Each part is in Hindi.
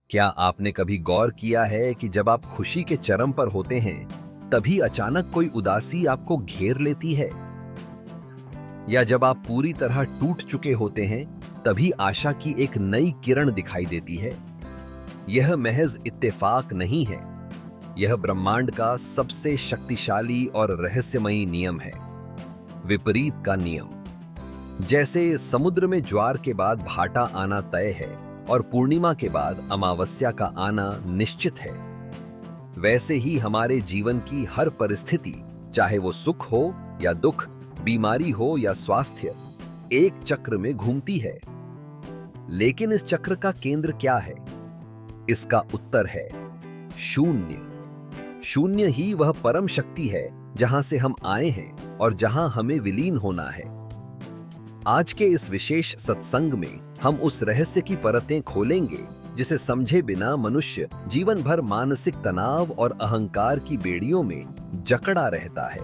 क्या आपने कभी गौर किया है कि जब आप खुशी के चरम पर होते हैं, तभी अचानक कोई उदासी आपको घेर लेती है? या जब आप पूरी तरह टूट चुके होते हैं, तभी आशा की एक नई किरण दिखाई देती है? यह महज इत्तेफाक नहीं है, यह ब्रह्मांड का सबसे शक्तिशाली और रहस्यमयी नियम है, विपरीत का नियम। जैसे समुद्र में ज्वार के बाद भाटा आना तय है और पूर्णिमा के बाद अमावस्या का आना निश्चित है, वैसे ही हमारे जीवन की हर परिस्थिति, चाहे वो सुख हो या दुख, बीमारी हो या स्वास्थ्य, एक चक्र में घूमती है। लेकिन इस चक्र का केंद्र क्या है? इसका उत्तर है शून्य। शून्य ही वह परम शक्ति है जहां से हम आए हैं और जहां हमें विलीन होना है। आज के इस विशेष सत्संग में हम उस रहस्य की परतें खोलेंगे जिसे समझे बिना मनुष्य जीवन भर मानसिक तनाव और अहंकार की बेड़ियों में जकड़ा रहता है।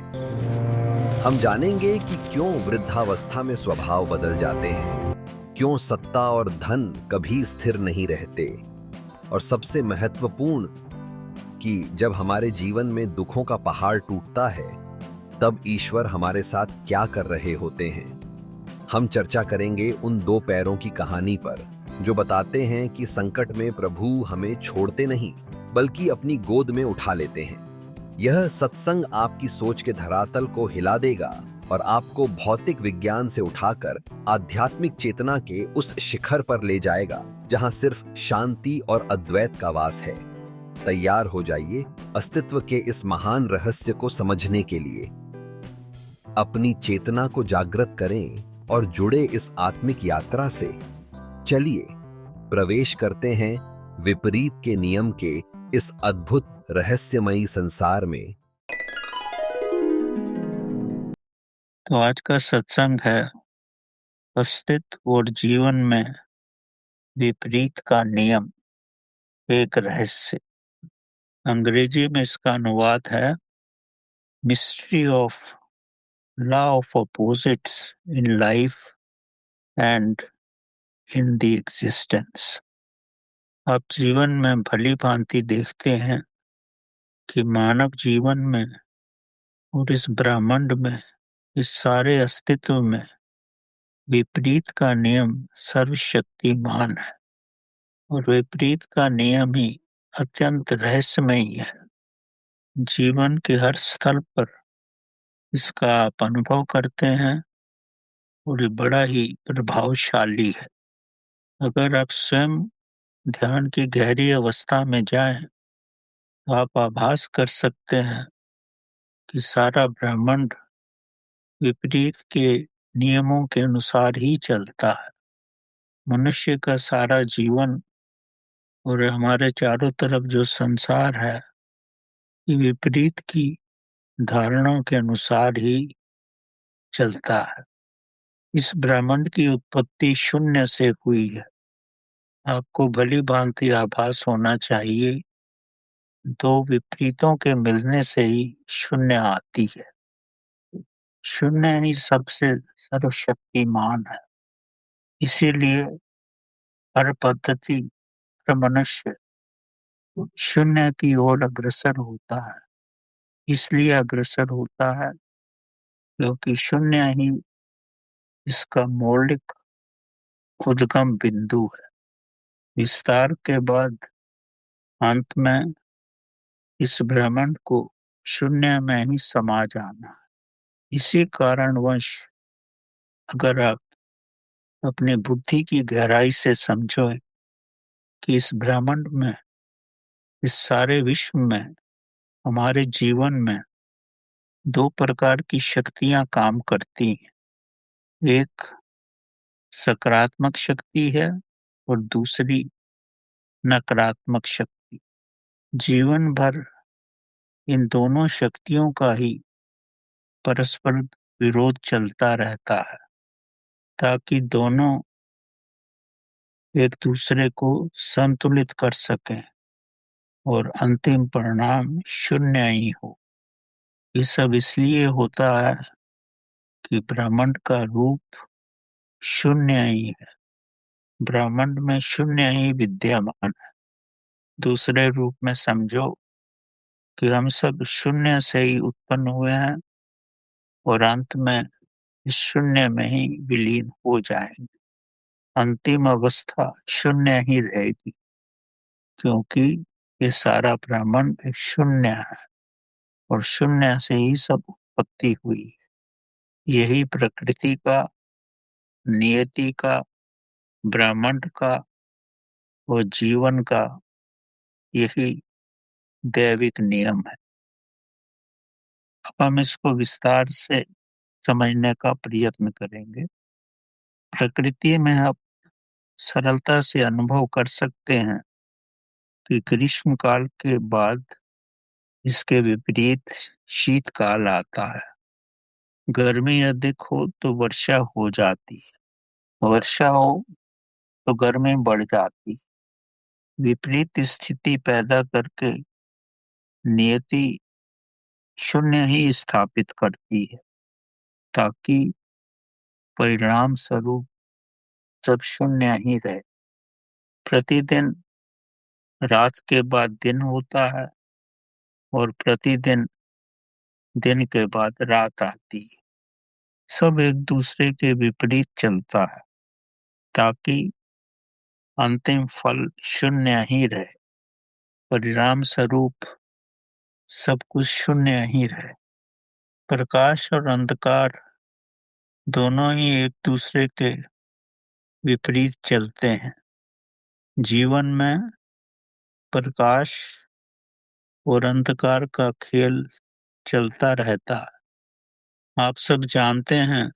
हम जानेंगे कि क्यों वृद्धावस्था में स्वभाव बदल जाते हैं, क्यों सत्ता और धन कभी स्थिर नहीं रहते, और सबसे महत्वपूर्ण कि जब हमारे जीवन में दुखों का पहाड़ टूटता है, तब ईश्वर हमारे साथ क्या कर रहे होते हैं। हम चर्चा करेंगे उन दो पैरों की कहानी पर जो बताते हैं कि संकट में प्रभु हमें छोड़ते नहीं, बल्कि अपनी गोद में उठा लेते हैं। यह सत्संग आपकी सोच के धरातल को हिला देगा और आपको भौतिक विज्ञान से उठाकर आध्यात्मिक चेतना के उस शिखर पर ले जाएगा जहां सिर्फ शांति और अद्वैत का वास है। तैयार हो जाइए अस्तित्व के इस महान रहस्य को समझने के लिए। अपनी चेतना को जागृत करें और जुड़े इस आत्मिक यात्रा से। चलिए प्रवेश करते हैं विपरीत के नियम के इस अद्भुत रहस्यमयी संसार में। तो आज का सत्संग है अस्तित्व और जीवन में विपरीत का नियम, एक रहस्य। अंग्रेजी में इसका अनुवाद है mystery of law of opposites in life and in the existence. आप जीवन में भली भांति देखते हैं कि मानव जीवन में और इस ब्रह्मांड में, इस सारे अस्तित्व में विपरीत का नियम सर्वशक्तिमान है और विपरीत का नियम ही अत्यंत रहस्यमयी है। जीवन के हर स्थल पर इसका आप अनुभव करते हैं और ये बड़ा ही प्रभावशाली है। अगर आप स्वयं ध्यान की गहरी अवस्था में जाएं, तो आप आभास कर सकते हैं कि सारा ब्रह्मांड विपरीत के नियमों के अनुसार ही चलता है। मनुष्य का सारा जीवन और हमारे चारों तरफ जो संसार है, ये विपरीत की धारणाओं के अनुसार ही चलता है। इस ब्रह्मांड की उत्पत्ति शून्य से हुई है। आपको भली भांति आभास होना चाहिए, दो विपरीतों के मिलने से ही शून्य आती है। शून्य ही सबसे सर्वशक्तिमान है। इसीलिए हर पद्धति, हर मनुष्य शून्य की ओर अग्रसर होता है। इसलिए अग्रसर होता है क्योंकि शून्य ही इसका मौलिक उद्गम बिंदु है। विस्तार के बाद अंत में इस ब्रह्मांड को शून्य में ही समा जाना है। इसी कारणवश अगर आप अपनी बुद्धि की गहराई से समझो कि इस ब्रह्मांड में, इस सारे विश्व में, हमारे जीवन में दो प्रकार की शक्तियां काम करती हैं। एक सकारात्मक शक्ति है और दूसरी नकारात्मक शक्ति। जीवन भर इन दोनों शक्तियों का ही परस्पर विरोध चलता रहता है ताकि दोनों एक दूसरे को संतुलित कर सकें और अंतिम परिणाम शून्य ही हो। ये सब इसलिए होता है कि ब्रह्मांड का रूप शून्य ही है। ब्रह्मांड में शून्य ही विद्यमान है। दूसरे रूप में समझो कि हम सब शून्य से ही उत्पन्न हुए हैं और अंत में इस शून्य में ही विलीन हो जाएंगे। अंतिम अवस्था शून्य ही रहेगी, क्योंकि ये सारा ब्रह्मांड एक शून्य है और शून्य से ही सब उत्पत्ति हुई है। यही प्रकृति का, नियति का, ब्रह्मांड का और जीवन का यही दैविक नियम है। अब हम इसको विस्तार से समझने का प्रयत्न करेंगे। प्रकृति में आप सरलता से अनुभव कर सकते हैं कि ग्रीष्म काल के बाद इसके विपरीत शीतकाल आता है। गर्मी अधिक हो तो वर्षा हो जाती है, वर्षा हो तो गर्मी बढ़ जाती है। विपरीत स्थिति पैदा करके नियति शून्य ही स्थापित करती है, ताकि परिणाम स्वरूप सब शून्य ही रहे। प्रतिदिन रात के बाद दिन होता है और प्रतिदिन दिन के बाद रात आती है। सब एक दूसरे के विपरीत चलता है, ताकि अंतिम फल शून्य ही रहे, परिणाम स्वरूप सब कुछ शून्य ही रहे। प्रकाश और अंधकार दोनों ही एक दूसरे के विपरीत चलते हैं। जीवन में प्रकाश और अंधकार का खेल चलता रहता है। आप सब जानते हैं,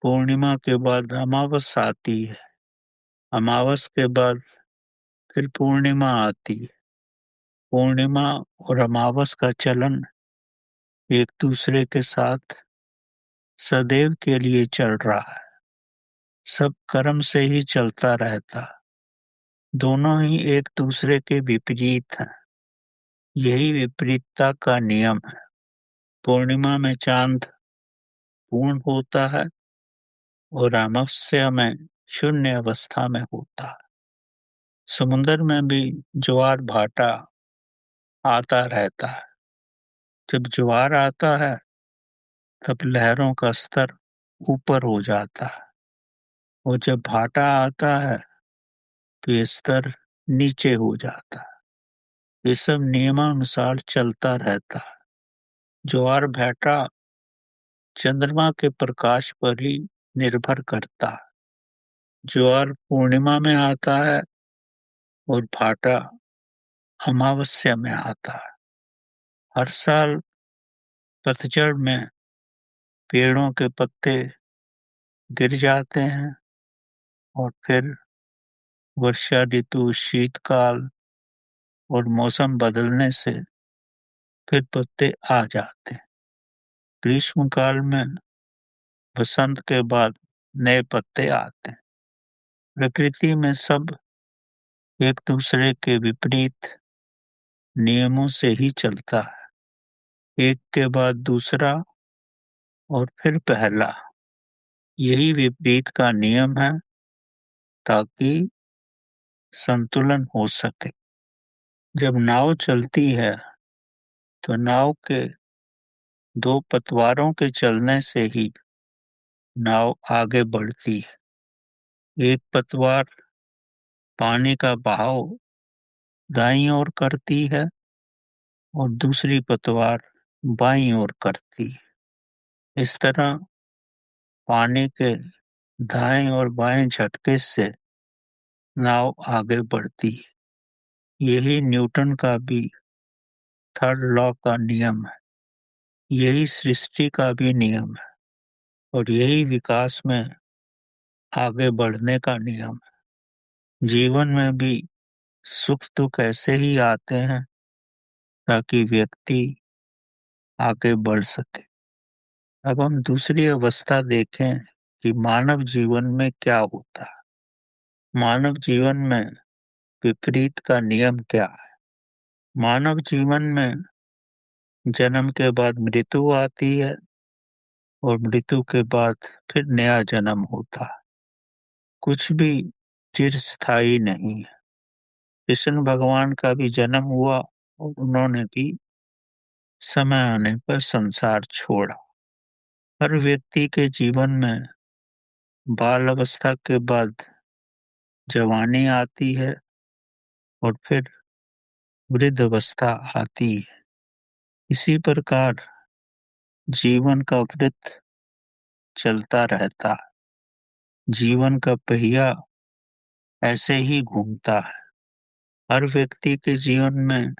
पूर्णिमा के बाद अमावस आती है, अमावस के बाद फिर पूर्णिमा आती है। पूर्णिमा और अमावस का चलन एक दूसरे के साथ सदैव के लिए चल रहा है। सब कर्म से ही चलता रहता है। दोनों ही एक दूसरे के विपरीत हैं। यही विपरीतता का नियम है। पूर्णिमा में चांद पूर्ण होता है और अमावस्या में शून्य अवस्था में होता है। समुद्र में भी ज्वार भाटा आता रहता है। जब ज्वार आता है तब लहरों का स्तर ऊपर हो जाता है और जब भाटा आता है तो ये स्तर नीचे हो जाता है। ये सब नियमानुसार चलता रहता है। ज्वार भाटा चंद्रमा के प्रकाश पर ही निर्भर करता है। ज्वार पूर्णिमा में आता है और भाटा अमावस्या में आता है। हर साल पतझड़ में पेड़ों के पत्ते गिर जाते हैं और फिर वर्षा ऋतु, शीतकाल और मौसम बदलने से फिर पत्ते आ जाते हैं। ग्रीष्म काल में बसंत के बाद नए पत्ते आते हैं। प्रकृति में सब एक दूसरे के विपरीत नियमों से ही चलता है, एक के बाद दूसरा और फिर पहला। यही विपरीत का नियम है, ताकि संतुलन हो सके। जब नाव चलती है तो नाव के दो पतवारों के चलने से ही नाव आगे बढ़ती है। एक पतवार पानी का बहाव दाईं ओर करती है और दूसरी पतवार बाईं ओर करती है। इस तरह पानी के दाएं और बाएं झटके से नाव आगे बढ़ती है। यही न्यूटन का भी थर्ड लॉ का नियम है। यही सृष्टि का भी नियम है और यही विकास में आगे बढ़ने का नियम है। जीवन में भी सुख दुख ऐसे ही आते हैं, ताकि व्यक्ति आगे बढ़ सके। अब हम दूसरी अवस्था देखें कि मानव जीवन में क्या होता है। मानव जीवन में विपरीत का नियम क्या है। मानव जीवन में जन्म के बाद मृत्यु आती है और मृत्यु के बाद फिर नया जन्म होता है। कुछ भी चिरस्थायी नहीं है। कृष्ण भगवान का भी जन्म हुआ और उन्होंने भी समय आने पर संसार छोड़ा। हर व्यक्ति के जीवन में बाल अवस्था के बाद जवानी आती है और फिर वृद्ध अवस्था आती है। इसी प्रकार जीवन का वृत्त चलता रहता है। जीवन का पहिया ऐसे ही घूमता है। हर व्यक्ति के जीवन में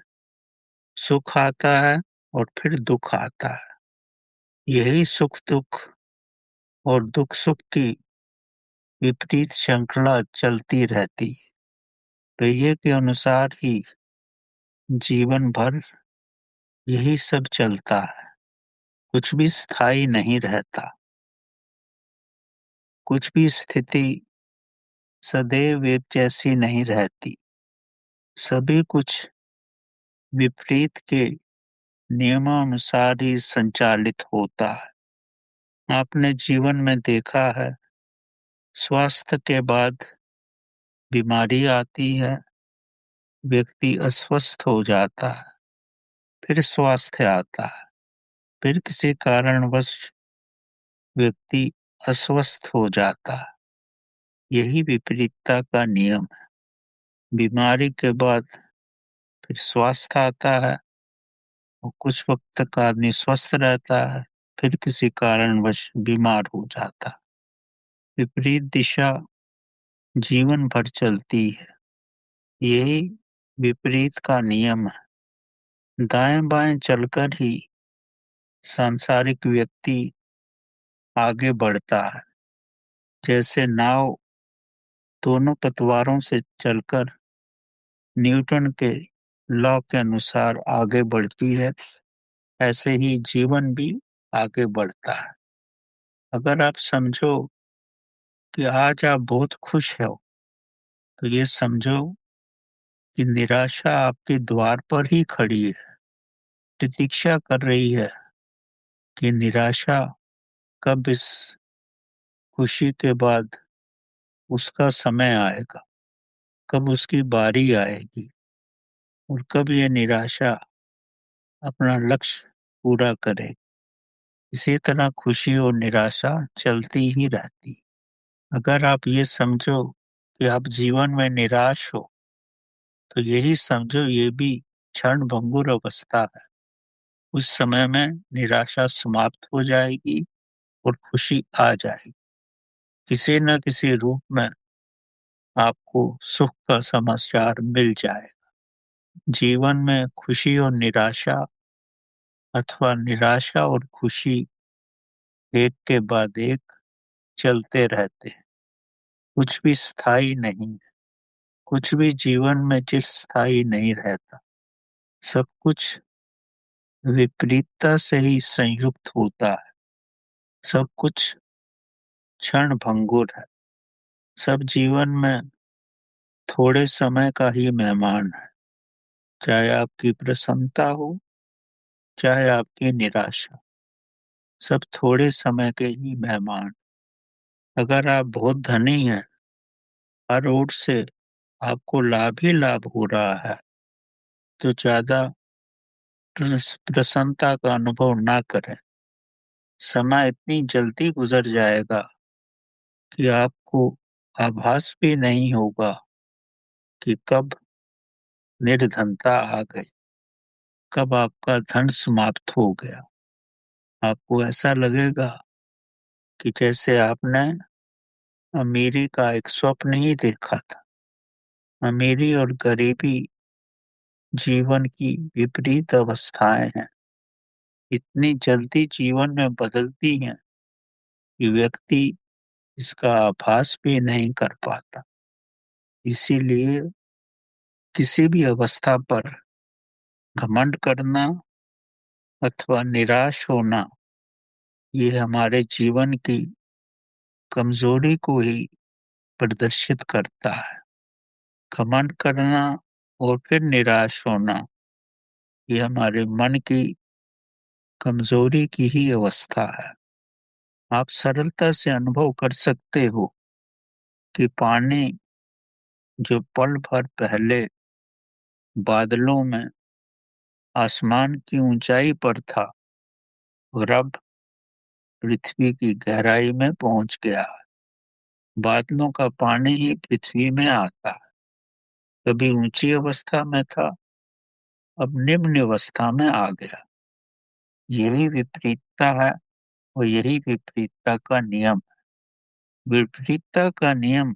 सुख आता है और फिर दुख आता है। यही सुख दुख और दुख सुख की विपरीत श्रृंखला चलती रहती है। पहिए के अनुसार ही जीवन भर यही सब चलता है। कुछ भी स्थायी नहीं रहता। कुछ भी स्थिति सदैव एक जैसी नहीं रहती। सभी कुछ विपरीत के नियमानुसार ही संचालित होता है। आपने जीवन में देखा है, स्वास्थ्य के बाद बीमारी आती है, व्यक्ति अस्वस्थ हो जाता है, फिर स्वास्थ्य आता है, फिर किसी कारणवश व्यक्ति अस्वस्थ हो जाता है। यही विपरीतता का नियम है। बीमारी के बाद फिर स्वास्थ्य आता है और कुछ वक्त तक आदमी स्वस्थ रहता है, फिर किसी कारणवश बीमार हो जाता है। विपरीत दिशा जीवन भर चलती है। यही विपरीत का नियम है। दाएं बाएं चलकर ही सांसारिक व्यक्ति आगे बढ़ता है। जैसे नाव दोनों पतवारों से चलकर न्यूटन के लॉ के अनुसार आगे बढ़ती है, ऐसे ही जीवन भी आगे बढ़ता है। अगर आप समझो कि आज आप बहुत खुश हो, तो ये समझो कि निराशा आपके द्वार पर ही खड़ी है, प्रतीक्षा कर रही है कि निराशा कब इस खुशी के बाद उसका समय आएगा, कब उसकी बारी आएगी और कब ये निराशा अपना लक्ष्य पूरा करेगी। इसी तरह खुशी और निराशा चलती ही रहती। अगर आप ये समझो कि आप जीवन में निराश हो, तो यही समझो ये भी क्षण भंगुर अवस्था है। उस समय में निराशा समाप्त हो जाएगी और खुशी आ जाएगी। किसी न किसी रूप में आपको सुख का समाचार मिल जाएगा। जीवन में खुशी और निराशा अथवा निराशा और खुशी एक के बाद एक चलते रहते हैं। कुछ भी स्थायी नहीं है। कुछ भी जीवन में चिरस्थायी नहीं रहता। सब कुछ विपरीतता से ही संयुक्त होता है। सब कुछ क्षण भंगुर है। सब जीवन में थोड़े समय का ही मेहमान है। चाहे आपकी प्रसन्नता हो, चाहे आपकी निराशा, सब थोड़े समय के ही मेहमान। अगर आप बहुत धनी हैं, हर ओर से आपको लाभ ही लाभ हो रहा है, तो ज्यादा प्रसन्नता का अनुभव ना करें। समय इतनी जल्दी गुजर जाएगा कि आपको आभास भी नहीं होगा कि कब निर्धनता आ गई, कब आपका धन समाप्त हो गया। आपको ऐसा लगेगा कि जैसे आपने अमीरी का एक स्वप्न ही देखा था। अमीरी और गरीबी जीवन की विपरीत अवस्थाएं हैं। इतनी जल्दी जीवन में बदलती हैं कि व्यक्ति इसका आभास भी नहीं कर पाता। इसीलिए किसी भी अवस्था पर घमंड करना अथवा निराश होना, ये हमारे जीवन की कमजोरी को ही प्रदर्शित करता है। घमंड करना और फिर निराश होना, ये हमारे मन की कमजोरी की ही अवस्था है। आप सरलता से अनुभव कर सकते हो कि पानी जो पल भर पहले बादलों में आसमान की ऊंचाई पर था और अब पृथ्वी की गहराई में पहुंच गया। बादलों का पानी ही पृथ्वी में आता। कभी ऊंची अवस्था में था, अब निम्न अवस्था में आ गया। यही विपरीतता है और यही विपरीतता का नियम। विपरीतता का नियम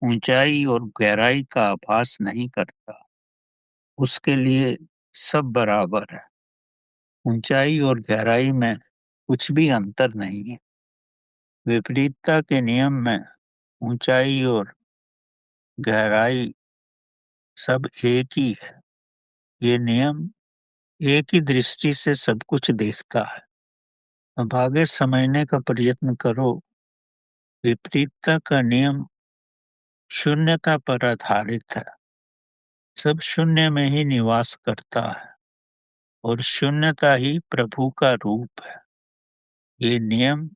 ऊंचाई और गहराई का आभास नहीं करता। उसके लिए सब बराबर है। ऊंचाई और गहराई में कुछ भी अंतर नहीं है। विपरीतता के नियम में ऊंचाई और गहराई सब एक ही है। ये नियम एक ही दृष्टि से सब कुछ देखता है। अब आगे समझने का प्रयत्न करो। विपरीतता का नियम शून्यता पर आधारित है। सब शून्य में ही निवास करता है और शून्यता ही प्रभु का रूप है। ये नियम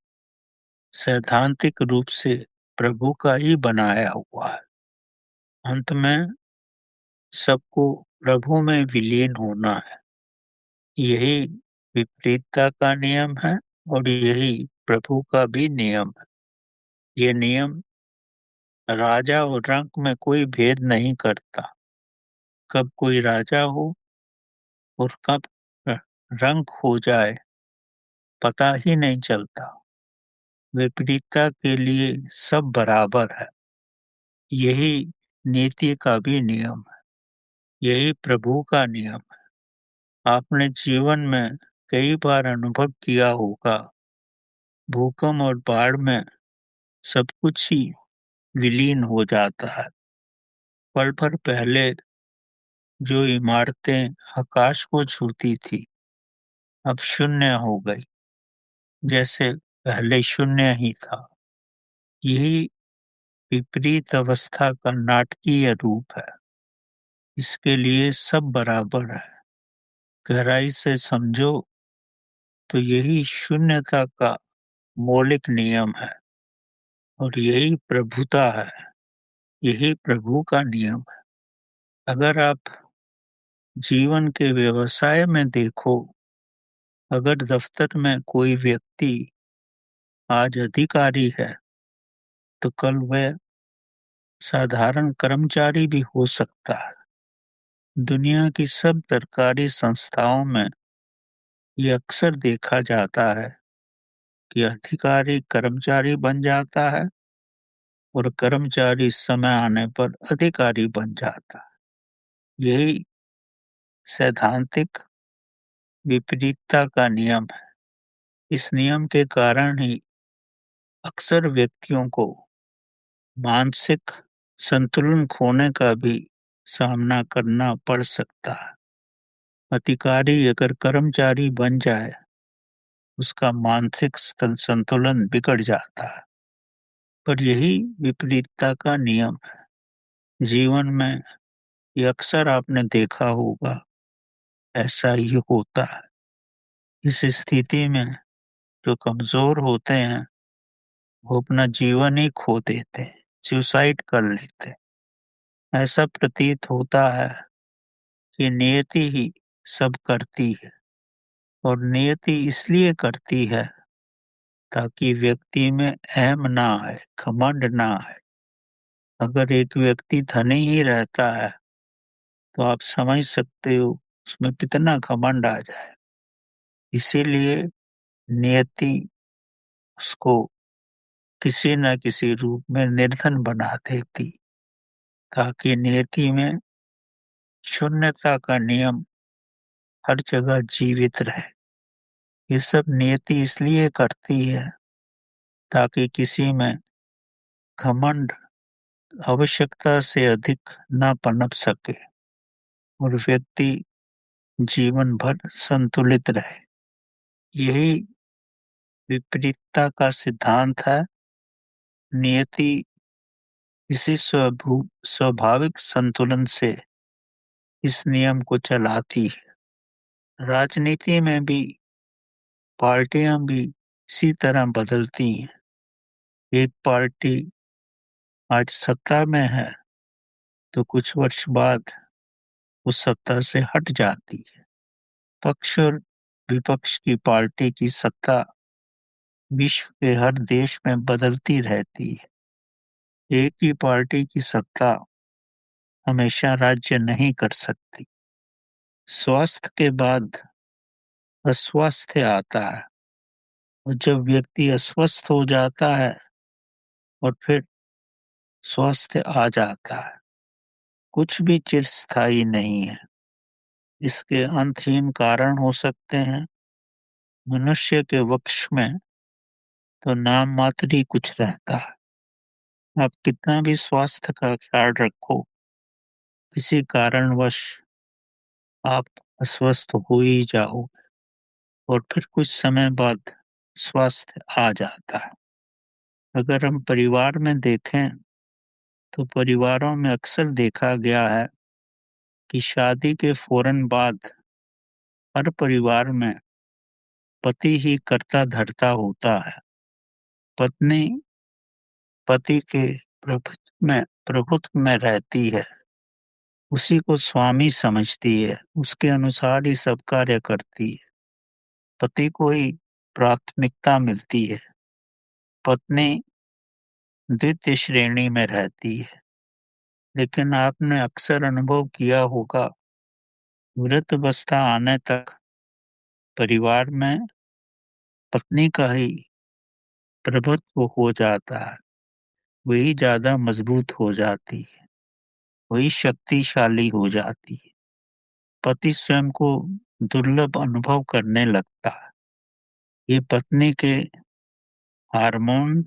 सैद्धांतिक रूप से प्रभु का ही बनाया हुआ है। अंत में सबको प्रभु में विलीन होना है। यही विपरीतता का नियम है और यही प्रभु का भी नियम है। ये नियम राजा और रंक में कोई भेद नहीं करता। कब कोई राजा हो और कब रंक हो जाए पता ही नहीं चलता। विपरीतता के लिए सब बराबर है। यही नीति का भी नियम है। यही प्रभु का नियम है। आपने जीवन में कई बार अनुभव किया होगा, भूकंप और बाढ़ में सब कुछ ही विलीन हो जाता है। पल भर पहले जो इमारतें आकाश को छूती थी अब शून्य हो गई, जैसे पहले शून्य ही था। यही विपरीत अवस्था का नाटकीय रूप है। इसके लिए सब बराबर है। गहराई से समझो तो यही शून्यता का मौलिक नियम है और यही प्रभुता है। यही प्रभु का नियम है। अगर आप जीवन के व्यवसाय में देखो, अगर दफ्तर में कोई व्यक्ति आज अधिकारी है तो कल वह साधारण कर्मचारी भी हो सकता है। दुनिया की सब सरकारी संस्थाओं में ये अक्सर देखा जाता है कि अधिकारी कर्मचारी बन जाता है और कर्मचारी समय आने पर अधिकारी बन जाता है। यही सैद्धांतिक विपरीतता का नियम है। इस नियम के कारण ही अक्सर व्यक्तियों को मानसिक संतुलन खोने का भी सामना करना पड़ सकता है। अधिकारी अगर कर्मचारी बन जाए, उसका मानसिक संतुलन बिगड़ जाता है। पर यही विपरीतता का नियम है। जीवन में ये अक्सर आपने देखा होगा, ऐसा ही होता है। इस स्थिति में जो कमजोर होते हैं वो अपना जीवन ही खो देते हैं, सुसाइड कर लेते हैं। ऐसा प्रतीत होता है कि नियति ही सब करती है और नियति इसलिए करती है ताकि व्यक्ति में अहम ना आए, घमंड ना आए। अगर एक व्यक्ति धनी ही रहता है तो आप समझ सकते हो उसमें कितना घमंड आ जाए। इसीलिए नियति उसको किसी न किसी रूप में निर्धन बना देती, ताकि नियति में शून्यता का नियम हर जगह जीवित रहे। ये सब नियति इसलिए करती है ताकि किसी में घमंड आवश्यकता से अधिक न पनप सके और व्यक्ति जीवन भर संतुलित रहे। यही विपरीतता का सिद्धांत है। नियति इसी स्वाभाविक संतुलन से इस नियम को चलाती है। राजनीति में भी पार्टियां भी इसी तरह बदलती हैं। एक पार्टी आज सत्ता में है तो कुछ वर्ष बाद उस सत्ता से हट जाती है। पक्ष और विपक्ष की पार्टी की सत्ता विश्व के हर देश में बदलती रहती है। एक ही पार्टी की सत्ता हमेशा राज्य नहीं कर सकती। स्वास्थ्य के बाद अस्वास्थ्य आता है, और जब व्यक्ति अस्वस्थ हो जाता है और फिर स्वास्थ्य आ जाता है, कुछ भी चिरस्थायी नहीं है। इसके अंतहीन कारण हो सकते हैं। मनुष्य के वक्ष में तो नाम मात्र ही कुछ रहता है। आप कितना भी स्वास्थ्य का ख्याल रखो, किसी कारणवश आप अस्वस्थ हो ही जाओगे, और फिर कुछ समय बाद स्वास्थ्य आ जाता है। अगर हम परिवार में देखें तो परिवारों में अक्सर देखा गया है कि शादी के फौरन बाद हर परिवार में पति ही कर्ता धर्ता होता है। पत्नी पति के प्रभुत्व में रहती है, उसी को स्वामी समझती है, उसके अनुसार ही सब कार्य करती है। पति को ही प्राथमिकता मिलती है। पत्नी द्वितीय श्रेणी में रहती है। लेकिन आपने अक्सर अनुभव किया होगा, वृद्धावस्था आने तक परिवार में पत्नी का ही प्रभुत्व हो जाता है। वही ज्यादा मजबूत हो जाती है, वही शक्तिशाली हो जाती है। पति स्वयं को दुर्लभ अनुभव करने लगता है। ये पत्नी के हार्मोन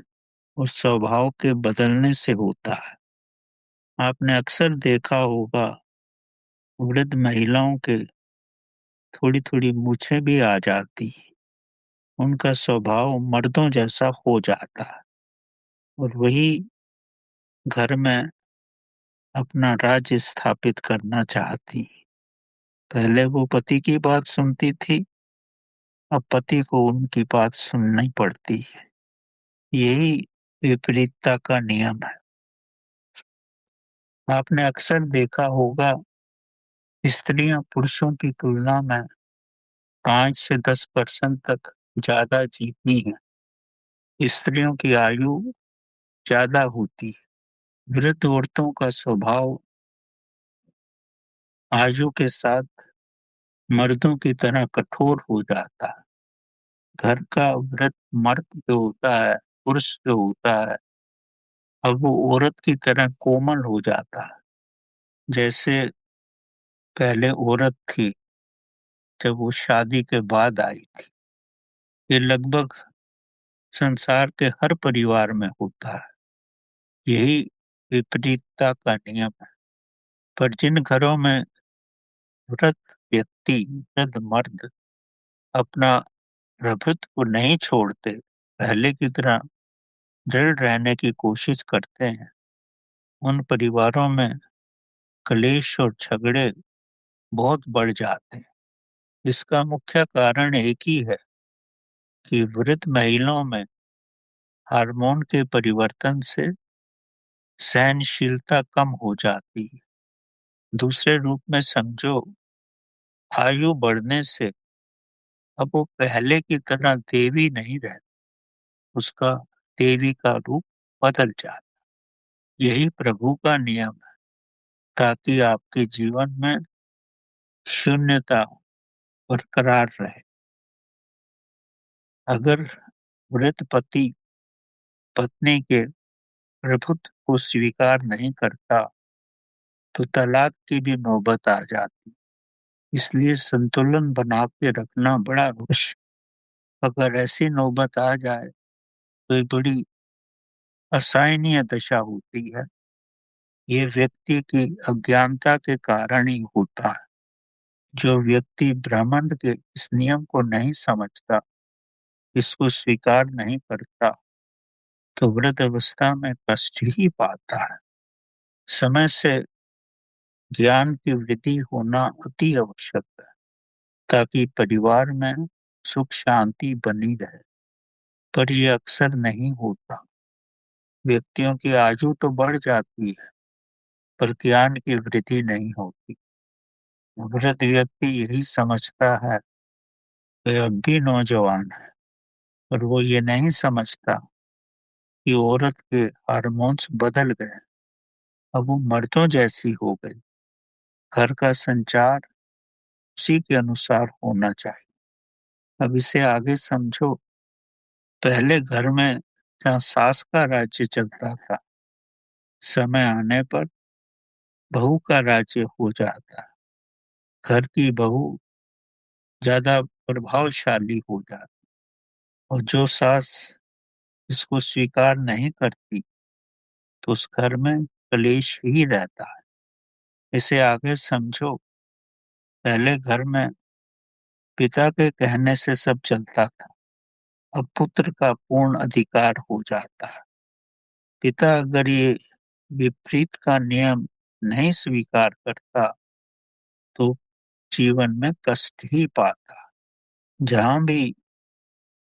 और स्वभाव के बदलने से होता है। आपने अक्सर देखा होगा, वृद्ध महिलाओं के थोड़ी थोड़ी मूछें भी आ जाती हैं। उनका स्वभाव मर्दों जैसा हो जाता है, और वही घर में अपना राज्य स्थापित करना चाहती है। पहले वो पति की बात सुनती थी, अब पति को उनकी बात सुननी पड़ती है। यही विपरीतता का नियम है। आपने अक्सर देखा होगा, स्त्रियां पुरुषों की तुलना में 5 से 10% तक ज्यादा जीती हैं। स्त्रियों की आयु ज्यादा होती है। वृद्ध औरतों का स्वभाव आयु के साथ मर्दों की तरह कठोर हो जाता है। घर का वृद्ध मर्द जो होता है, पुरुष जो होता है, अब वो औरत की तरह कोमल हो जाता है, जैसे पहले औरत थी जब वो शादी के बाद आई थी। ये लगभग संसार के हर परिवार में होता है। यही विपरीतता का नियम है। पर जिन घरों में वृद्ध व्यक्ति, वृद्ध मर्द अपना प्रभुत्व नहीं छोड़ते, पहले की तरह दृढ़ रहने की कोशिश करते हैं, उन परिवारों में कलेश और झगड़े बहुत बढ़ जाते हैं। इसका मुख्य कारण एक ही है कि वृद्ध महिलाओं में हार्मोन के परिवर्तन से सहनशीलता कम हो जाती है। दूसरे रूप में समझो, आयु बढ़ने से अब वो पहले की तरह देवी नहीं रहती, उसका देवी का रूप बदल जाता। यही प्रभु का नियम है, ताकि आपके जीवन में शून्यता बरकरार रहे। अगर वृद्ध पति पत्नी के प्रभुत्व को स्वीकार नहीं करता तो तलाक की भी नौबत आ जाती। इसलिए संतुलन बना के रखना बड़ा मुश्किल। अगर ऐसी नौबत आ जाए तो ये बड़ी असहनीय दशा होती है। ये व्यक्ति की अज्ञानता के कारण ही होता है। जो व्यक्ति ब्रह्मांड के इस नियम को नहीं समझता, इसको स्वीकार नहीं करता, तो वृद्ध अवस्था में कष्ट ही पाता है। समय से ज्ञान की वृद्धि होना अति आवश्यक है, ताकि परिवार में सुख शांति बनी रहे। पर यह अक्सर नहीं होता। व्यक्तियों की आयु तो बढ़ जाती है, पर ज्ञान की वृद्धि नहीं होती। वृद्ध व्यक्ति यही समझता है कि अभी नौजवान है, और वो ये नहीं समझता कि औरत के हार्मोन्स बदल गए, अब वो मर्दों जैसी हो गई। घर का संचार उसी के अनुसार होना चाहिए। अब इसे आगे समझो। पहले घर में जहाँ सास का राज्य चलता था, समय आने पर बहू का राज्य हो जाता। घर की बहू ज्यादा प्रभावशाली हो जाती, और जो सास इसको स्वीकार नहीं करती तो उस घर में कलेश ही रहता है। इसे आगे समझो। पहले घर में पिता के कहने से सब चलता था, अब पुत्र का पूर्ण अधिकार हो जाता है। पिता अगर ये विपरीत का नियम नहीं स्वीकार करता तो जीवन में कष्ट ही पाता। जहां भी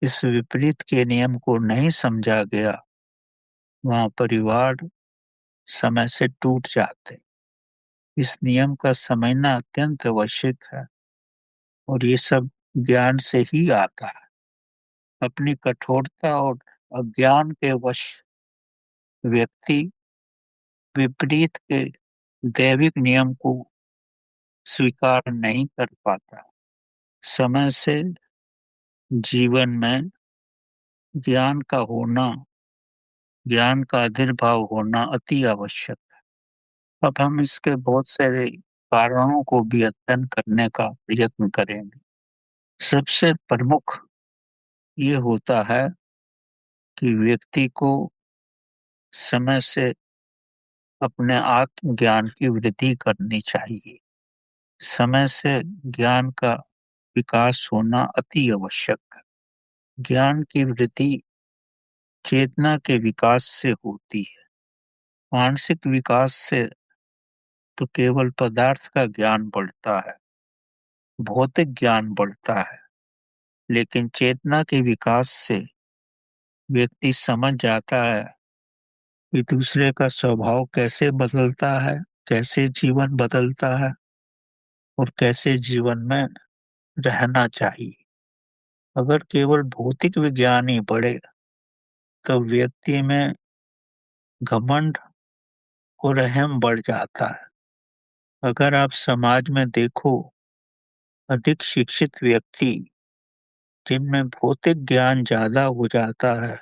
इस विपरीत के नियम को नहीं समझा गया, वहां परिवार समय से टूट जाते। इस नियम का समझना अत्यंत आवश्यक है, और ये सब ज्ञान से ही आता है। अपनी कठोरता और अज्ञान के वश व्यक्ति विपरीत के दैविक नियम को स्वीकार नहीं कर पाता। समय से जीवन में ज्ञान का होना, ज्ञान का आविर्भाव होना अति आवश्यक है। अब हम इसके बहुत सारे कारणों को भी अध्ययन करने का प्रयत्न करेंगे। सबसे प्रमुख ये होता है कि व्यक्ति को समय से अपने आत्मज्ञान की वृद्धि करनी चाहिए। समय से ज्ञान का विकास होना अति आवश्यक है। ज्ञान की वृद्धि चेतना के विकास से होती है। मानसिक विकास से तो केवल पदार्थ का ज्ञान बढ़ता है, भौतिक ज्ञान बढ़ता है, लेकिन चेतना के विकास से व्यक्ति समझ जाता है कि दूसरे का स्वभाव कैसे बदलता है, कैसे जीवन बदलता है, और कैसे जीवन में रहना चाहिए। अगर केवल भौतिक विज्ञान ही बढ़े तो व्यक्ति में घमंड और अहम बढ़ जाता है। अगर आप समाज में देखो, अधिक शिक्षित व्यक्ति जिनमें भौतिक ज्ञान ज्यादा हो जाता है,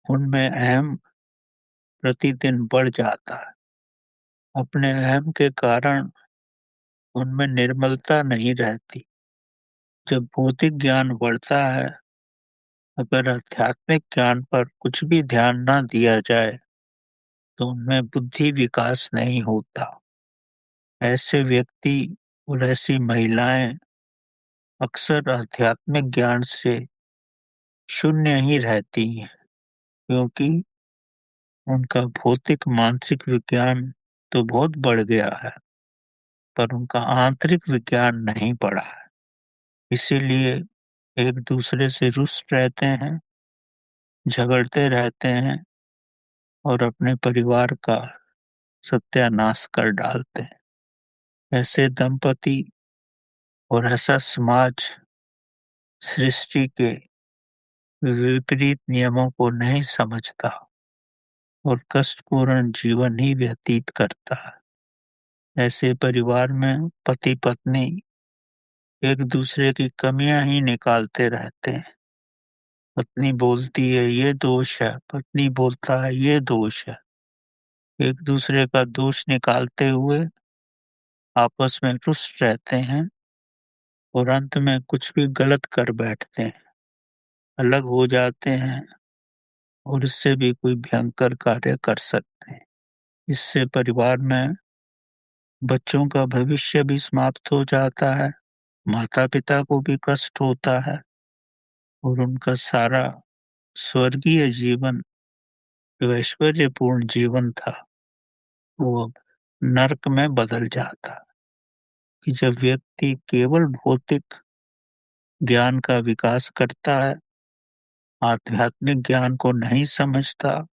उनमें अहम प्रतिदिन बढ़ जाता है। अपने अहम के कारण उनमें निर्मलता नहीं रहती। जब भौतिक ज्ञान बढ़ता है, अगर आध्यात्मिक ज्ञान पर कुछ भी ध्यान न दिया जाए तो उनमें बुद्धि विकास नहीं होता। ऐसे व्यक्ति और ऐसी महिलाएं अक्सर आध्यात्मिक ज्ञान से शून्य ही रहती हैं, क्योंकि उनका भौतिक मानसिक विज्ञान तो बहुत बढ़ गया है, पर उनका आंतरिक विज्ञान नहीं बढ़ा है। इसीलिए एक दूसरे से रुष्ट रहते हैं, झगड़ते रहते हैं, और अपने परिवार का सत्यानाश कर डालते हैं। ऐसे दंपति और ऐसा समाज सृष्टि के विपरीत नियमों को नहीं समझता और कष्टपूर्ण जीवन ही व्यतीत करता है। ऐसे परिवार में पति पत्नी एक दूसरे की कमियां ही निकालते रहते हैं। पत्नी बोलती है ये दोष है, पत्नी बोलता है ये दोष है। एक दूसरे का दोष निकालते हुए आपस में रुष्ट रहते हैं, और अंत में कुछ भी गलत कर बैठते हैं, अलग हो जाते हैं, और इससे भी कोई भयंकर कार्य कर सकते हैं। इससे परिवार में बच्चों का भविष्य भी समाप्त हो जाता है, माता पिता को भी कष्ट होता है, और उनका सारा स्वर्गीय जीवन, जो ऐश्वर्यपूर्ण जीवन था, वो अब नरक में बदल जाता है। कि जब व्यक्ति केवल भौतिक ज्ञान का विकास करता है, आध्यात्मिक ज्ञान को नहीं समझता,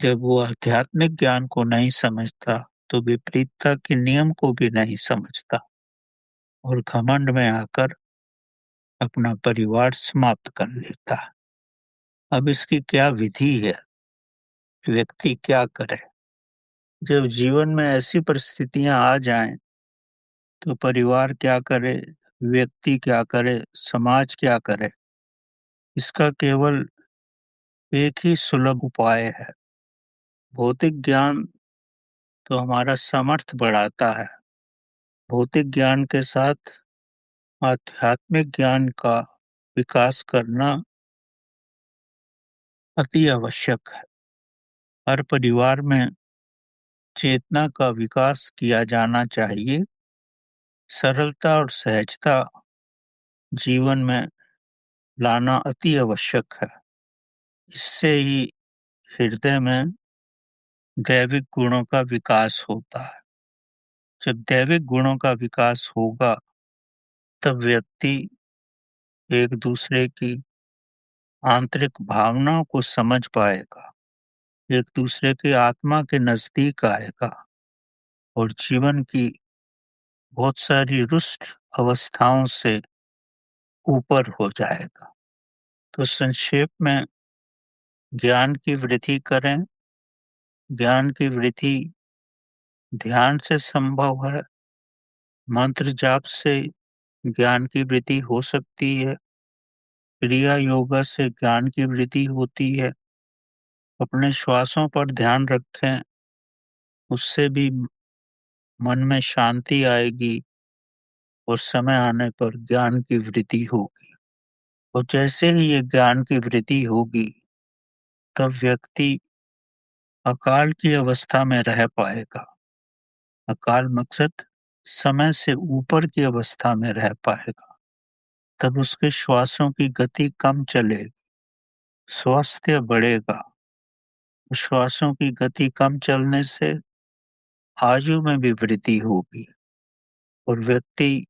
जब वो आध्यात्मिक ज्ञान को नहीं समझता तो विपरीतता के नियम को भी नहीं समझता और घमंड में आकर अपना परिवार समाप्त कर लेता है। अब इसकी क्या विधि है? व्यक्ति क्या करे? जब जीवन में ऐसी परिस्थितियां आ जाएं, तो परिवार क्या करे, व्यक्ति क्या करे, समाज क्या करे? इसका केवल एक ही सुलभ उपाय है। भौतिक ज्ञान तो हमारा सामर्थ्य बढ़ाता है। भौतिक ज्ञान के साथ आध्यात्मिक ज्ञान का विकास करना अति आवश्यक है। हर परिवार में चेतना का विकास किया जाना चाहिए। सरलता और सहजता जीवन में लाना अति आवश्यक है। इससे ही हृदय में दैविक गुणों का विकास होता है। जब दैविक गुणों का विकास होगा, तब व्यक्ति एक दूसरे की आंतरिक भावनाओं को समझ पाएगा, एक दूसरे की आत्मा के नजदीक आएगा और जीवन की बहुत सारी रुष्ट अवस्थाओं से ऊपर हो जाएगा। तो संक्षेप में ज्ञान की वृद्धि करें। ज्ञान की वृद्धि ध्यान से संभव है। मंत्र जाप से ज्ञान की वृद्धि हो सकती है। क्रिया योगा से ज्ञान की वृद्धि होती है। अपने श्वासों पर ध्यान रखें, उससे भी मन में शांति आएगी और समय आने पर ज्ञान की वृद्धि होगी। और जैसे ही ये ज्ञान की वृद्धि होगी, तब व्यक्ति अकाल की अवस्था में रह पाएगा। अकाल मकसद समय से ऊपर की अवस्था में रह पाएगा। तब उसके श्वासों की गति कम चलेगी, स्वास्थ्य बढ़ेगा। श्वासों की गति कम चलने से आयु में भी वृद्धि होगी और व्यक्ति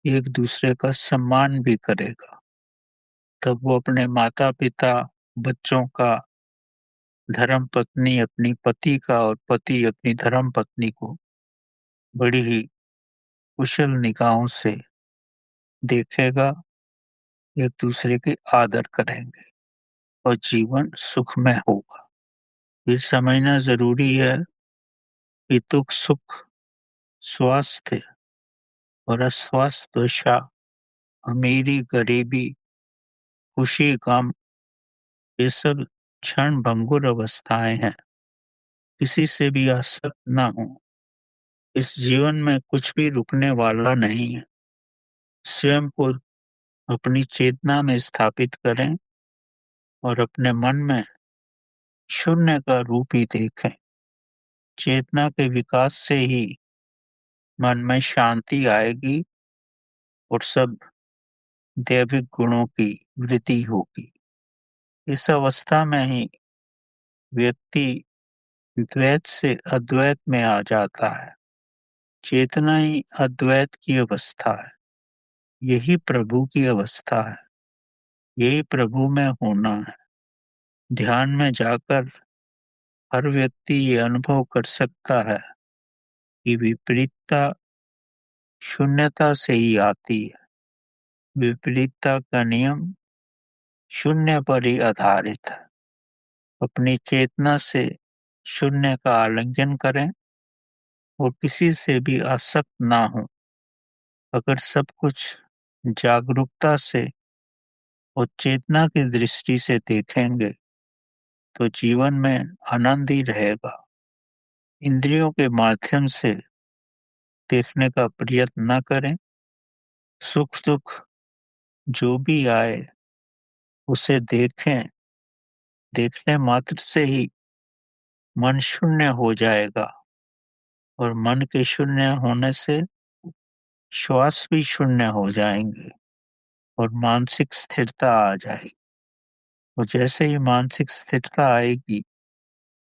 एक दूसरे का सम्मान भी करेगा। तब वो अपने माता पिता, बच्चों का, धर्म पत्नी अपनी पति का और पति अपनी धर्म पत्नी को बड़ी ही कुशल निगाहों से देखेगा, एक दूसरे की आदर करेंगे और जीवन सुखमय होगा। ये समझना जरूरी है कि दुख सुख, स्वास्थ्य और अस्वास्थ्य दशा, अमीरी गरीबी, खुशी गम, ये सब क्षण भंगुर अवस्थाएं हैं। किसी से भी आसक्त ना हो। इस जीवन में कुछ भी रुकने वाला नहीं है। स्वयं को अपनी चेतना में स्थापित करें और अपने मन में शून्य का रूप ही देखें। चेतना के विकास से ही मन में शांति आएगी और सब दैविक गुणों की वृद्धि होगी। इस अवस्था में ही व्यक्ति द्वैत से अद्वैत में आ जाता है। चेतना ही अद्वैत की अवस्था है। यही प्रभु की अवस्था है। यही प्रभु में होना है। ध्यान में जाकर हर व्यक्ति ये अनुभव कर सकता है कि विपरीतता शून्यता से ही आती है। विपरीतता का नियम शून्य पर ही आधारित है। अपनी चेतना से शून्य का आलिंगन करें और किसी से भी आसक्त ना हो। अगर सब कुछ जागरूकता से और चेतना की दृष्टि से देखेंगे, तो जीवन में आनंद ही रहेगा। इंद्रियों के माध्यम से देखने का प्रयत्न न करें। सुख दुख जो भी आए उसे देखें। देखने मात्र से ही मन शून्य हो जाएगा और मन के शून्य होने से श्वास भी शून्य हो जाएंगे और मानसिक स्थिरता आ जाएगी। और जैसे ही मानसिक स्थिरता आएगी,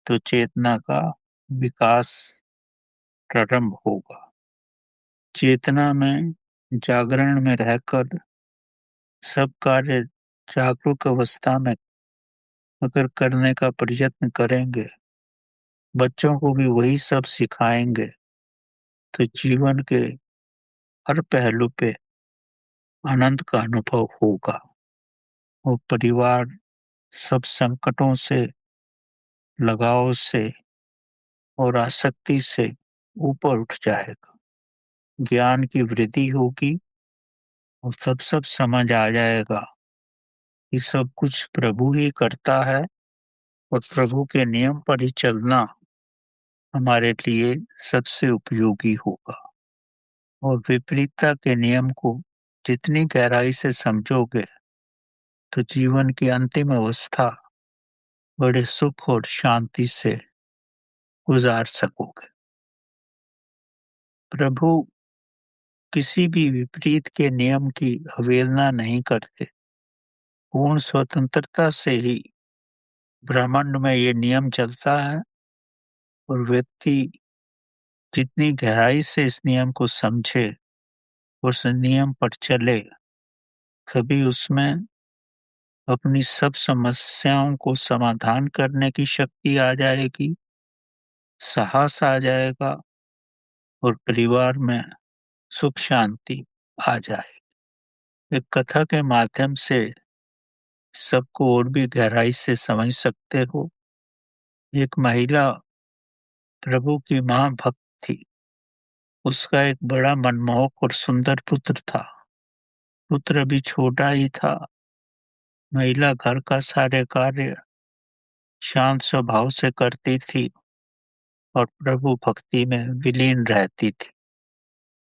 तो चेतना का विकास प्रारंभ होगा। चेतना में जागरण में रहकर सब कार्य जागरूक अवस्था में अगर करने का प्रयत्न करेंगे, बच्चों को भी वही सब सिखाएंगे तो जीवन के हर पहलू पे आनंद का अनुभव होगा और परिवार सब संकटों से, लगाव से और आसक्ति से ऊपर उठ जाएगा। ज्ञान की वृद्धि होगी और सब समझ आ जाएगा कि सब कुछ प्रभु ही करता है और प्रभु के नियम पर ही चलना हमारे लिए सबसे उपयोगी होगा। और विपरीतता के नियम को जितनी गहराई से समझोगे तो जीवन की अंतिम अवस्था बड़े सुख और शांति से गुजार सकोगे। प्रभु किसी भी विपरीत के नियम की अवहेलना नहीं करते। पूर्ण स्वतंत्रता से ही ब्रह्मांड में ये नियम चलता है और व्यक्ति जितनी गहराई से इस नियम को समझे और उस नियम पर चले, कभी उसमें अपनी सब समस्याओं को समाधान करने की शक्ति आ जाएगी, साहस आ जाएगा और परिवार में सुख शांति आ जाएगी। एक कथा के माध्यम से सबको और भी गहराई से समझ सकते हो। एक महिला प्रभु की महाभक्त थी। उसका एक बड़ा मनमोहक और सुंदर पुत्र था। पुत्र अभी छोटा ही था। महिला घर का सारे कार्य शांत स्वभाव से करती थी और प्रभु भक्ति में विलीन रहती थी।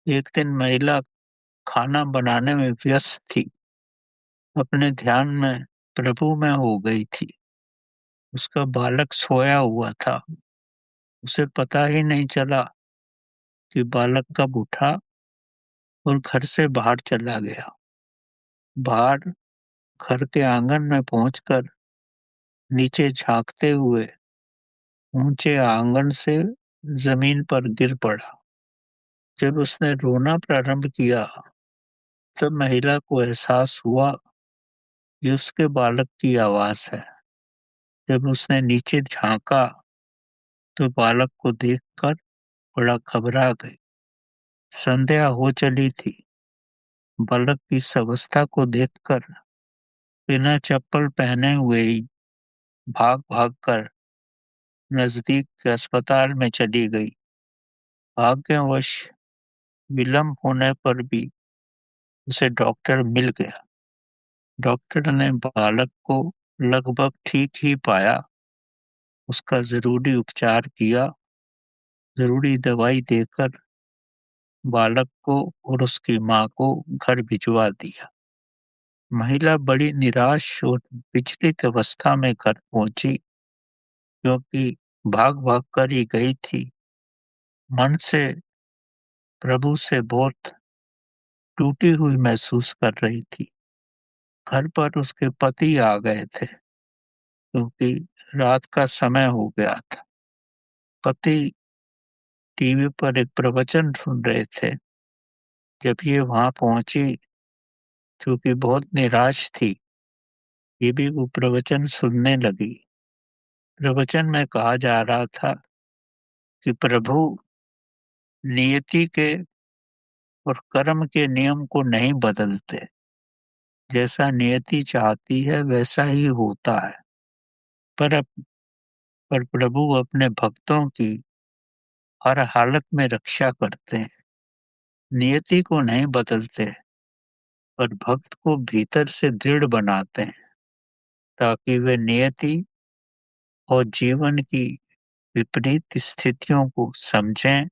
एक दिन महिला खाना बनाने में व्यस्त थी, अपने ध्यान में प्रभु में हो गई थी। उसका बालक सोया हुआ था। उसे पता ही नहीं चला कि बालक कब उठा और घर से बाहर चला गया। बाहर घर के आंगन में पहुंचकर नीचे झांकते हुए ऊंचे आंगन से जमीन पर गिर पड़ा। जब उसने रोना प्रारंभ किया तब महिला को एहसास हुआ कि उसके बालक की आवाज है। जब उसने नीचे झांका तो बालक को देखकर बड़ा घबरा गई। संध्या हो चली थी। बालक की इस अवस्था को देखकर बिना चप्पल पहने हुए ही भाग भाग कर नजदीक के अस्पताल में चली गई। भाग्यवश विलंब होने पर भी उसे डॉक्टर मिल गया। डॉक्टर ने बालक को लगभग ठीक ही पाया। उसका जरूरी उपचार किया, जरूरी दवाई देकर बालक को और उसकी माँ को घर भिजवा दिया। महिला बड़ी निराश और विचलित अवस्था में घर पहुंची, क्योंकि भाग भाग कर ही गई थी। मन से प्रभु से बहुत टूटी हुई महसूस कर रही थी। घर पर उसके पति आ गए थे, क्योंकि रात का समय हो गया था। पति टीवी पर एक प्रवचन सुन रहे थे। जब ये वहां पहुंची, क्योंकि बहुत निराश थी, ये भी वो प्रवचन सुनने लगी। प्रवचन में कहा जा रहा था कि प्रभु नियति के और कर्म के नियम को नहीं बदलते। जैसा नियति चाहती है वैसा ही होता है। पर पर प्रभु अपने भक्तों की हर हालत में रक्षा करते हैं। नियति को नहीं बदलते, पर भक्त को भीतर से दृढ़ बनाते हैं, ताकि वे नियति और जीवन की विपरीत स्थितियों को समझें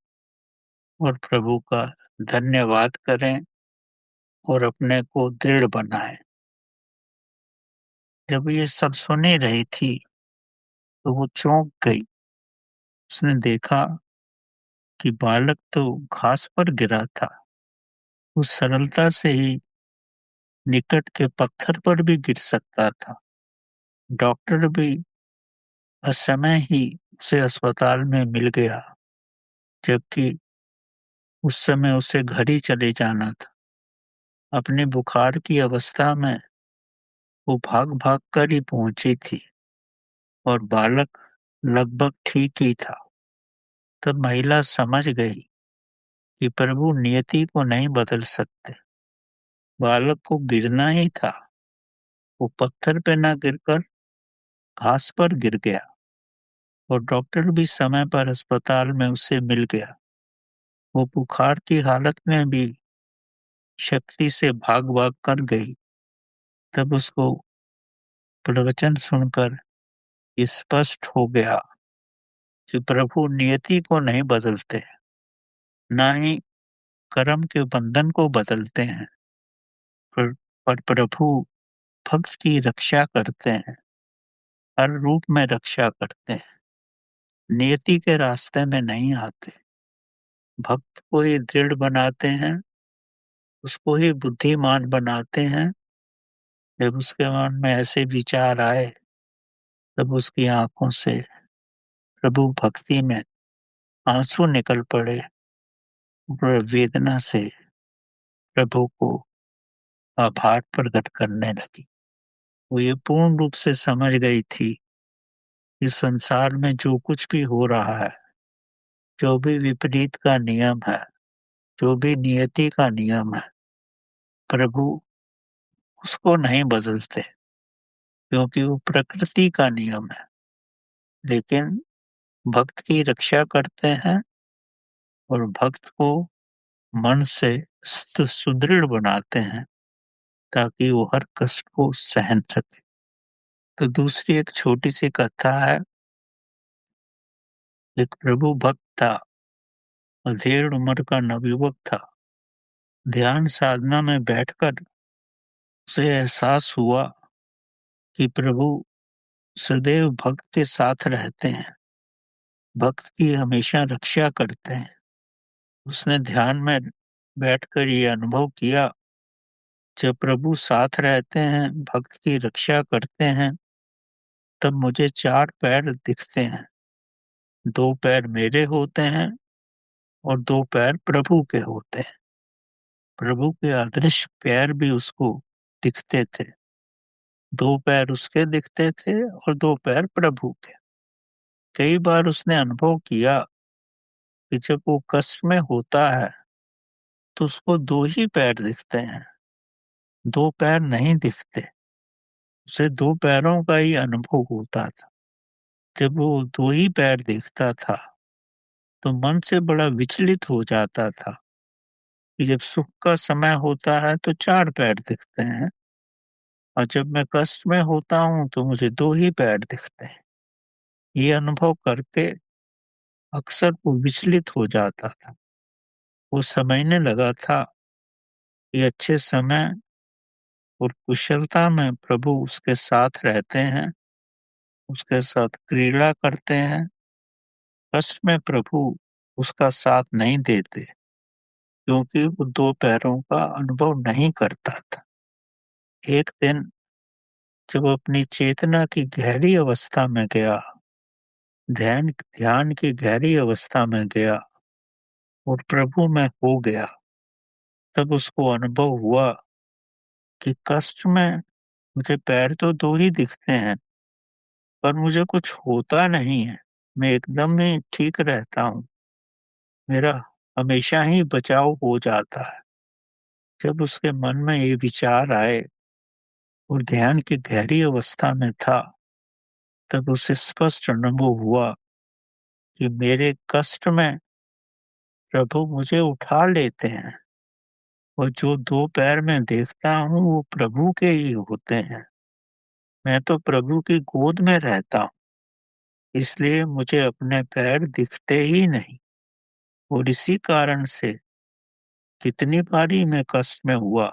और प्रभु का धन्यवाद करें और अपने को दृढ़ बनाएं। जब ये सब सुनी रही थी तो वो चौंक गई। उसने देखा कि बालक तो घास पर गिरा था। वो सरलता से ही निकट के पत्थर पर भी गिर सकता था। डॉक्टर भी असमय ही उसे अस्पताल में मिल गया, जबकि उस समय उसे घर ही चले जाना था। अपने बुखार की अवस्था में वो भाग भाग कर ही पहुंची थी और बालक लगभग ठीक ही था। तब महिला समझ गई कि प्रभु नियति को नहीं बदल सकते। बालक को गिरना ही था। वो पत्थर पे न गिरकर घास पर गिर गया और डॉक्टर भी समय पर अस्पताल में उससे मिल गया। वो बुखार की हालत में भी शक्ति से भाग भाग कर गई। तब उसको प्रवचन सुनकर स्पष्ट हो गया कि प्रभु नियति को नहीं बदलते, ना ही कर्म के बंधन को बदलते हैं, पर प्रभु भक्त की रक्षा करते हैं, हर रूप में रक्षा करते हैं। नियति के रास्ते में नहीं आते, भक्त को ही दृढ़ बनाते हैं, उसको ही बुद्धिमान बनाते हैं। जब उसके मन में ऐसे विचार आए, तब उसकी आंखों से प्रभु भक्ति में आंसू निकल पड़े और वेदना से प्रभु को आभार प्रकट करने लगी। वो ये पूर्ण रूप से समझ गई थी कि संसार में जो कुछ भी हो रहा है, जो भी विपरीत का नियम है, जो भी नियति का नियम है, प्रभु उसको नहीं बदलते, क्योंकि वो प्रकृति का नियम है। लेकिन भक्त की रक्षा करते हैं और भक्त को मन से सुदृढ़ बनाते हैं, ताकि वो हर कष्ट को सहन सके। तो दूसरी एक छोटी सी कथा है। एक प्रभु भक्त था, अधेड़ उम्र का नवयुवक था। ध्यान साधना में बैठकर उसे एहसास हुआ कि प्रभु सदैव भक्त के साथ रहते हैं, भक्त की हमेशा रक्षा करते हैं। उसने ध्यान में बैठकर ये अनुभव किया, जब प्रभु साथ रहते हैं, भक्त की रक्षा करते हैं, तब मुझे चार पैर दिखते हैं। दो पैर मेरे होते हैं और दो पैर प्रभु के होते हैं। प्रभु के अदृश्य पैर भी उसको दिखते थे। दो पैर उसके दिखते थे और दो पैर प्रभु के। कई बार उसने अनुभव किया कि जब वो कष्ट में होता है, तो उसको दो ही पैर दिखते हैं, दो पैर नहीं दिखते। उसे दो पैरों का ही अनुभव होता था। जब वो दो ही पैर देखता था, तो मन से बड़ा विचलित हो जाता था कि जब सुख का समय होता है तो चार पैर दिखते हैं, और जब मैं कष्ट में होता हूँ तो मुझे दो ही पैर दिखते हैं। ये अनुभव करके अक्सर वो विचलित हो जाता था। वो समझने लगा था कि अच्छे समय और कुशलता में प्रभु उसके साथ रहते हैं, उसके साथ क्रीड़ा करते हैं। कष्ट में प्रभु उसका साथ नहीं देते, क्योंकि वो दो पैरों का अनुभव नहीं करता था। एक दिन जब अपनी चेतना की गहरी अवस्था में गया, ध्यान ध्यान की गहरी अवस्था में गया और प्रभु में हो गया, तब उसको अनुभव हुआ कि कष्ट में मुझे पैर तो दो ही दिखते हैं, पर मुझे कुछ होता नहीं है। मैं एकदम ही ठीक रहता हूँ। मेरा हमेशा ही बचाव हो जाता है। जब उसके मन में ये विचार आए और ध्यान की गहरी अवस्था में था, तब उसे स्पष्ट अनुभव हुआ कि मेरे कष्ट में प्रभु मुझे उठा लेते हैं, और जो दो पैर मैं देखता हूँ वो प्रभु के ही होते हैं। मैं तो प्रभु की गोद में रहता हूँ, इसलिए मुझे अपने पैर दिखते ही नहीं। और इसी कारण से कितनी बारी मैं कष्ट में हुआ,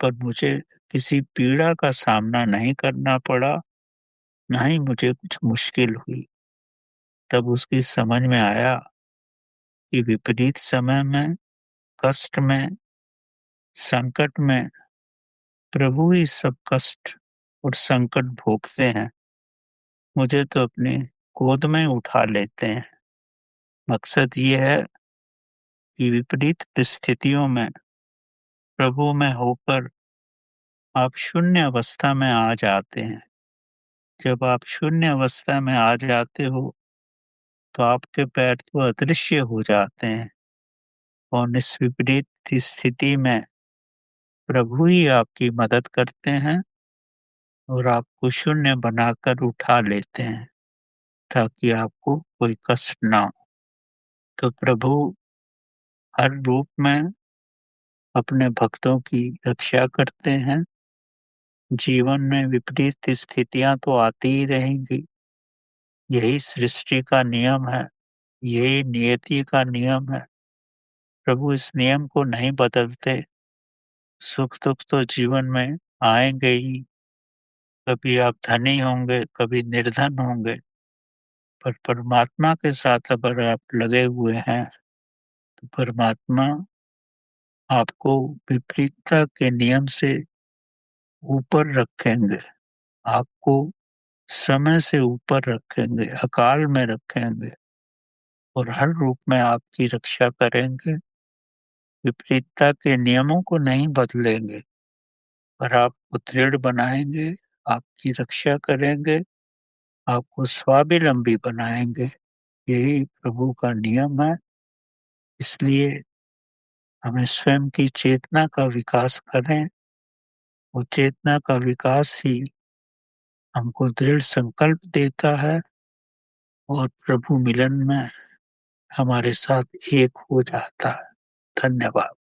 पर मुझे किसी पीड़ा का सामना नहीं करना पड़ा, ना ही मुझे कुछ मुश्किल हुई। तब उसकी समझ में आया कि विपरीत समय में, कष्ट में, संकट में प्रभु ही सब कष्ट और संकट भोगते हैं। मुझे तो अपनी गोद में उठा लेते हैं। मकसद ये है कि विपरीत स्थितियों में प्रभु में होकर आप शून्य अवस्था में आ जाते हैं। जब आप शून्य अवस्था में आ जाते हो, तो आपके पैर तो अदृश्य हो जाते हैं और इस विपरीत स्थिति में प्रभु ही आपकी मदद करते हैं और आपको शून्य बनाकर उठा लेते हैं, ताकि आपको कोई कष्ट ना हो। तो प्रभु हर रूप में अपने भक्तों की रक्षा करते हैं। जीवन में विपरीत स्थितियां तो आती ही रहेंगी, यही सृष्टि का नियम है, यही नियति का नियम है। प्रभु इस नियम को नहीं बदलते। सुख दुख तो जीवन में आएंगे ही, कभी आप धनी होंगे, कभी निर्धन होंगे, पर परमात्मा के साथ अगर आप लगे हुए हैं, तो परमात्मा आपको विपरीतता के नियम से ऊपर रखेंगे, आपको समय से ऊपर रखेंगे, अकाल में रखेंगे और हर रूप में आपकी रक्षा करेंगे। विपरीतता के नियमों को नहीं बदलेंगे, पर आपको दृढ़ बनाएंगे, आपकी रक्षा करेंगे, आपको स्वावलंबी बनाएंगे। यही प्रभु का नियम है। इसलिए हमें स्वयं की चेतना का विकास करें। वो चेतना का विकास ही हमको दृढ़ संकल्प देता है और प्रभु मिलन में हमारे साथ एक हो जाता है। धन्यवाद।